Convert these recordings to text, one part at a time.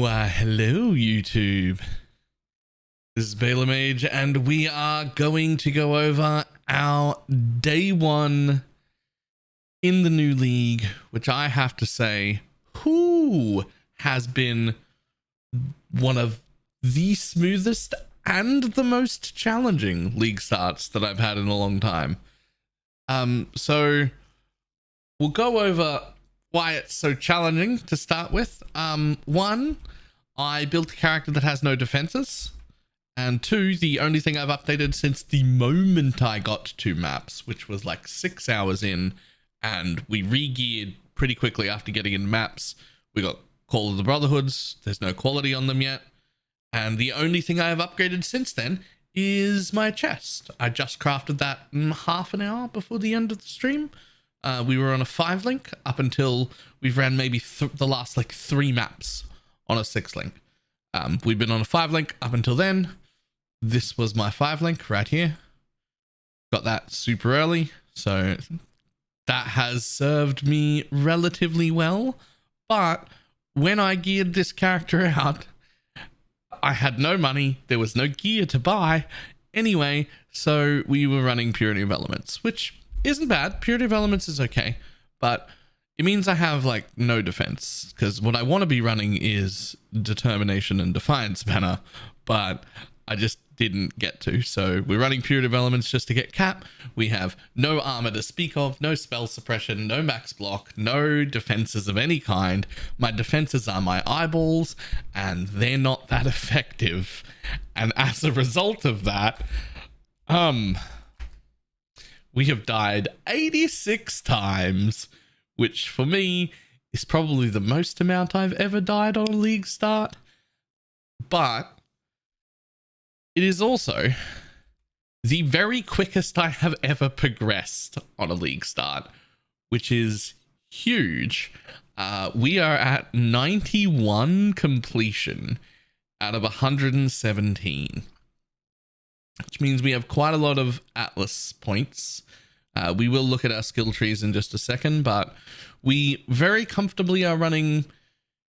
Hello YouTube. This is BalorMage and we are going to go over our day one in the new league, which I have to say, has been one of the smoothest and the most challenging league starts that I've had in a long time. So we'll go over why it's so challenging to start with. One, I built a character that has no defenses. And two, the only thing I've updated since the moment I got to maps, which was like 6 hours in, and we re-geared pretty quickly after getting in maps. We got Call of the Brotherhoods. There's no quality on them yet. And the only thing I have upgraded since then is my chest. I just crafted that half an hour before the end of the stream. We were on a 5-link up until we've ran maybe the last like 3 maps on a 6-link. We've been on a 5-link up until then. This was my 5-link right here. Got that super early, so that has served me relatively well. But when I geared this character out, I had no money. There was no gear to buy anyway, so we were running Purity of Elements, which isn't bad. Purity of Elements is okay, but it means I have like no defense, because what I want to be running is Determination and Defiance banner, but I just didn't get to. So we're running Purity of Elements just to get cap. We have no armor to speak of, no spell suppression, no max block, no defenses of any kind. My defenses are my eyeballs, and they're not that effective. And as a result of that, we have died 86 times, which for me is probably the most amount I've ever died on a league start. But it is also the very quickest I have ever progressed on a league start, which is huge. We are at 91 completion out of 117, which means we have quite a lot of Atlas points. We will look at our skill trees in just a second, but we very comfortably are running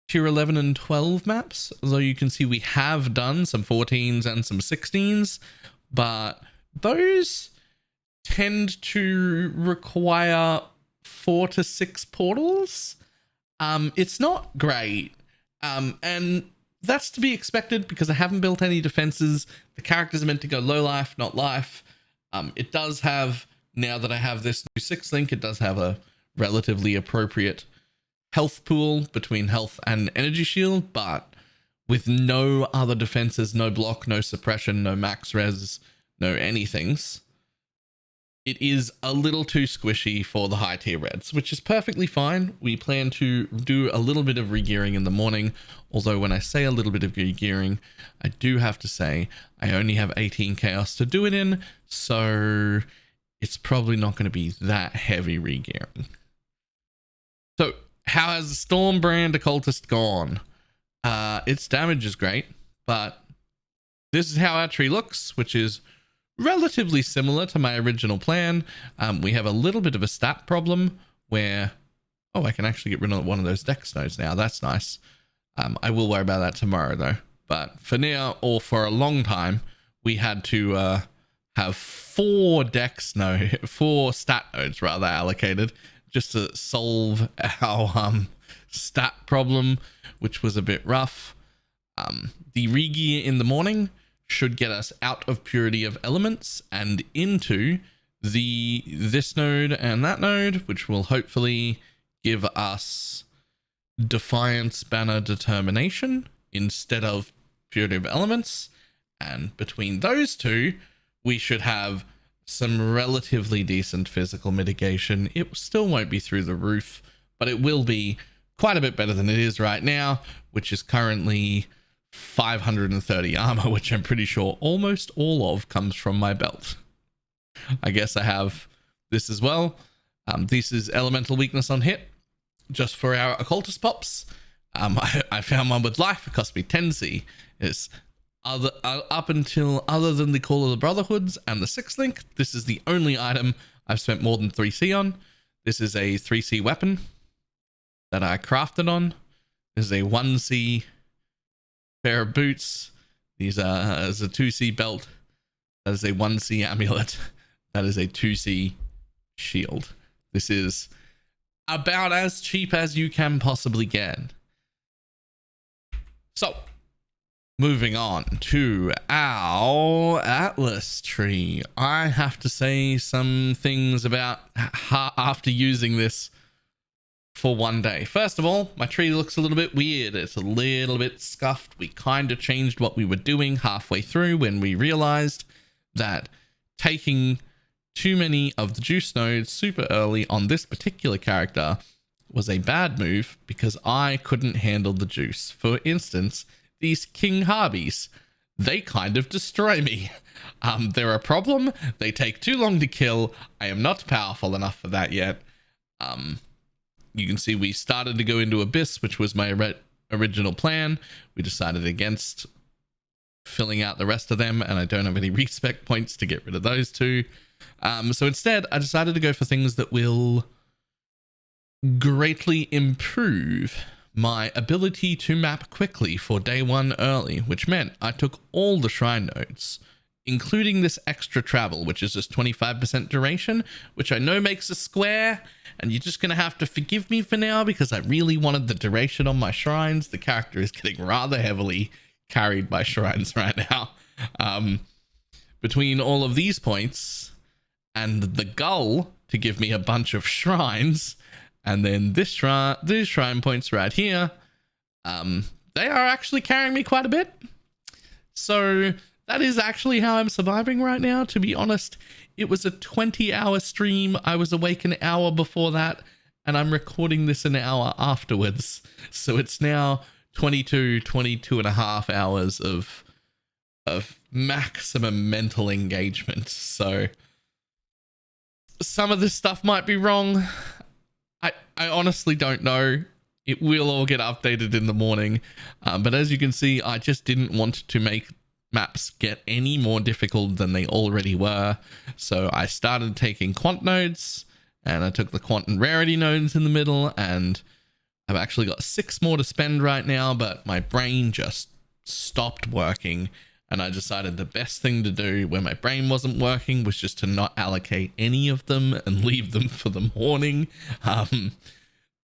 tier 11 and 12 maps, although you can see we have done some 14s and some 16s, but those tend to require 4 to 6 portals. It's not great, and that's to be expected because I haven't built any defenses. The characters are meant to go low life, not life. It does have, now that I have this new 6-link, it does have a relatively appropriate health pool between health and energy shield, but with no other defenses, no block, no suppression, no max res, no anythings, it is a little too squishy for the high tier reds, which is perfectly fine. We plan to do a little bit of regearing in the morning, although when I say a little bit of regearing, I do have to say I only have 18 chaos to do it in, so it's probably not going to be that heavy regearing. So how has the Storm brand Occultist gone? Its damage is great, but this is how our tree looks, which is relatively similar to my original plan. We have a little bit of a stat problem where, oh, I can actually get rid of one of those dex nodes now. That's nice. I will worry about that tomorrow though. But for now, or for a long time, we had to have 4 stat nodes rather allocated, just to solve our stat problem, which was a bit rough. The regear in the morning should get us out of Purity of Elements and into this node and that node, which will hopefully give us Defiance Banner Determination instead of Purity of Elements. And between those two, we should have some relatively decent physical mitigation. It still won't be through the roof, but it will be quite a bit better than it is right now, which is currently 530 armor, which I'm pretty sure almost all of comes from my belt. I guess I have this as well. This is elemental weakness on hit, just for our occultist pops. I found one with life. It cost me 10C. It's up until other than the Call of the Brotherhoods and the 6-link, this is the only item I've spent more than 3C on. This is a 3C weapon that I crafted on. This is a 1C pair of boots. These are as a 2C belt. That is a 1C amulet. That is a 2C shield. This is about as cheap as you can possibly get. So, moving on to our Atlas tree. I have to say some things about after using this for one day. First of all, my tree looks a little bit weird. It's a little bit scuffed. We kind of changed what we were doing halfway through when we realized that taking too many of the juice nodes super early on this particular character was a bad move because I couldn't handle the juice. For instance, these King Harbies, they kind of destroy me. They're a problem. They take too long to kill. I am not powerful enough for that yet. You can see we started to go into Abyss, which was my original plan. We decided against filling out the rest of them, and I don't have any respec points to get rid of those two. So instead, I decided to go for things that will greatly improve my ability to map quickly for day one early, which meant I took all the shrine nodes, including this extra travel, which is just 25% duration, which I know makes a square, and you're just going to have to forgive me for now because I really wanted the duration on my shrines. The character is getting rather heavily carried by shrines right now. Between all of these points and the goal to give me a bunch of shrines, and then these shrine points right here, they are actually carrying me quite a bit. So that is actually how I'm surviving right now. To be honest, it was a 20-hour stream. I was awake an hour before that, and I'm recording this an hour afterwards. So it's now 22 and a half hours of maximum mental engagement. So some of this stuff might be wrong. I honestly don't know. It will all get updated in the morning. But as you can see, I just didn't want to make maps get any more difficult than they already were. So I started taking quant nodes, and I took the quant and rarity nodes in the middle, and I've actually got 6 more to spend right now, but my brain just stopped working. And I decided the best thing to do when my brain wasn't working was just to not allocate any of them and leave them for the morning. I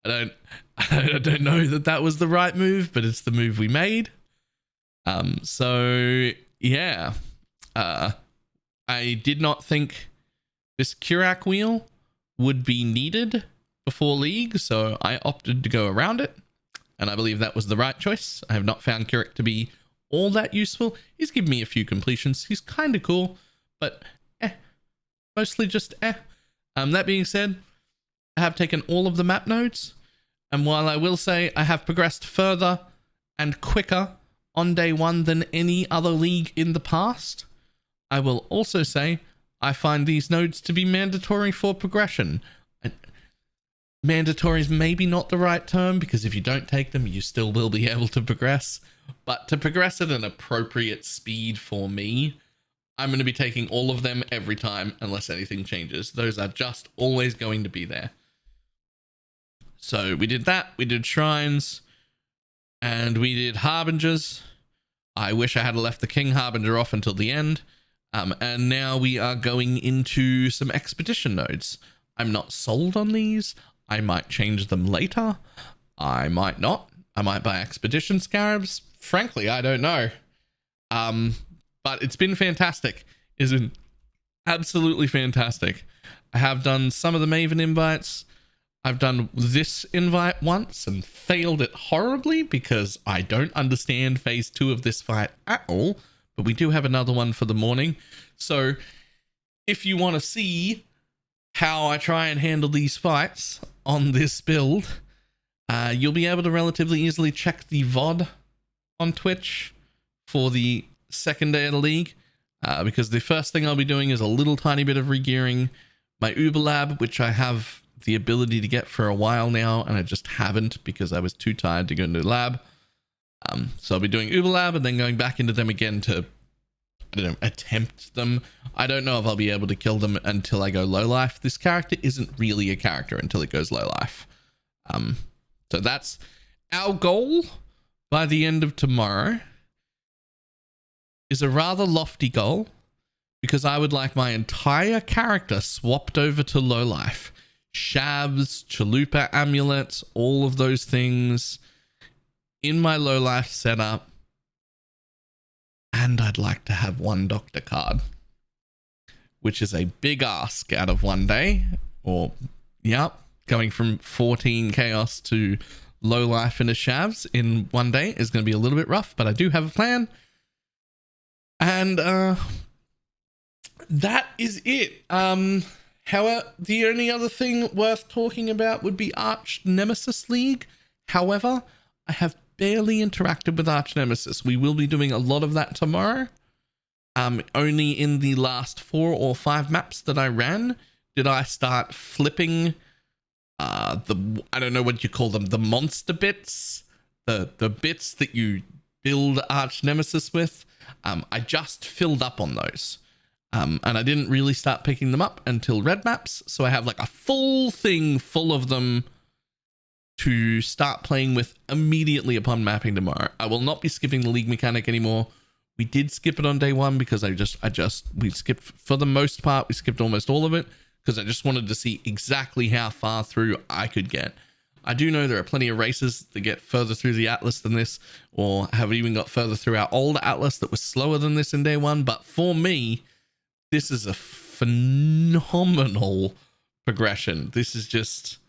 don't know that was the right move, but it's the move we made. So yeah, I did not think this Kurak wheel would be needed before League, so I opted to go around it, and I believe that was the right choice. I have not found Kurak to be all that useful. He's given me a few completions. He's kind of cool, but mostly just That being said, I have taken all of the map nodes, and while I will say I have progressed further and quicker on day one than any other league in the past, I will also say I find these nodes to be mandatory for progression. Mandatory is maybe not the right term, because if you don't take them, you still will be able to progress. But to progress at an appropriate speed for me, I'm going to be taking all of them every time unless anything changes. Those are just always going to be there. So we did that. We did shrines, and we did harbingers. I wish I had left the King Harbinger off until the end. And now we are going into some expedition nodes. I'm not sold on these. I might change them later. I might not. I might buy expedition scarabs. Frankly, I don't know. But it's been fantastic. It's been absolutely fantastic. I have done some of the Maven invites. I've done this invite once and failed it horribly because I don't understand phase 2 of this fight at all. But we do have another one for the morning. So if you want to see how I try and handle these fights on this build, you'll be able to relatively easily check the VOD on Twitch for the second day of the league, because the first thing I'll be doing is a little tiny bit of regearing my Uber Lab, which I have the ability to get for a while now, and I just haven't because I was too tired to go into the lab. So I'll be doing Uber Lab and then going back into them again to, I don't know, attempt them. I don't know if I'll be able to kill them until I go low life. This character isn't really a character until it goes low life. So that's our goal by the end of tomorrow. is a rather lofty goal because I would like my entire character swapped over to low life. Shabs, chalupa amulets, all of those things in my low life setup. And I'd like to have one doctor card, which is a big ask out of one day. Or, yep, going from 14 chaos to low life into shavs in one day is going to be a little bit rough, but I do have a plan. And that is it. However, the only other thing worth talking about would be Arch Nemesis League. However, I have barely interacted with Arch Nemesis. We will be doing a lot of that tomorrow. Only in the last 4 or 5 maps that I ran did I start flipping I don't know what you call them, the monster bits, the bits that you build Arch Nemesis with. I just filled up on those. And I didn't really start picking them up until red maps. So I have like a full thing full of them to start playing with immediately upon mapping tomorrow. I will not be skipping the league mechanic anymore. We did skip it on day 1 because we skipped for the most part. We skipped almost all of it because I just wanted to see exactly how far through I could get. I do know there are plenty of races that get further through the Atlas than this, or have even got further through our old Atlas that was slower than this in day 1. But for me, this is a phenomenal progression. This is just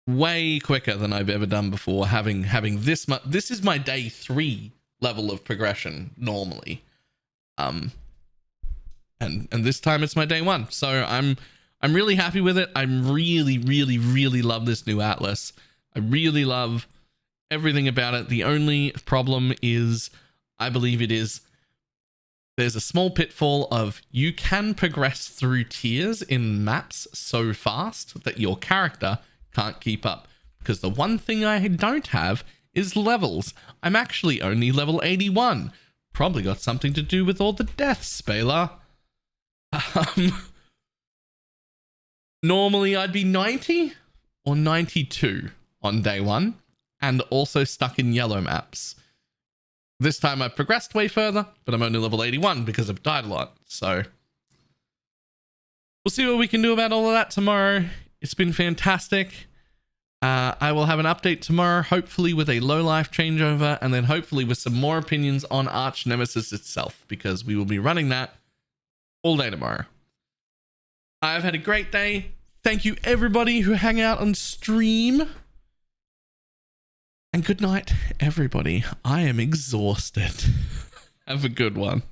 way quicker than I've ever done before. Having this much, this is my day 3 level of progression normally, and this time it's my day 1. So I'm really happy with it. I'm really love this new Atlas. I really love everything about it. The only problem is, I believe it is, there's a small pitfall of you can progress through tiers in maps so fast that your character can't keep up, because the one thing I don't have is levels. I'm actually only level 81. Probably got something to do with all the deaths, Baylor. Normally I'd be 90 or 92 on day 1 and also stuck in yellow maps. This time I've progressed way further, but I'm only level 81 because I've died a lot. So we'll see what we can do about all of that tomorrow. It's been fantastic. I will have an update tomorrow, hopefully with a low life changeover, and then hopefully with some more opinions on Arch Nemesis itself, because we will be running that all day tomorrow. I've had a great day. Thank you everybody who hang out on stream. And good night, everybody. I am exhausted. Have a good one.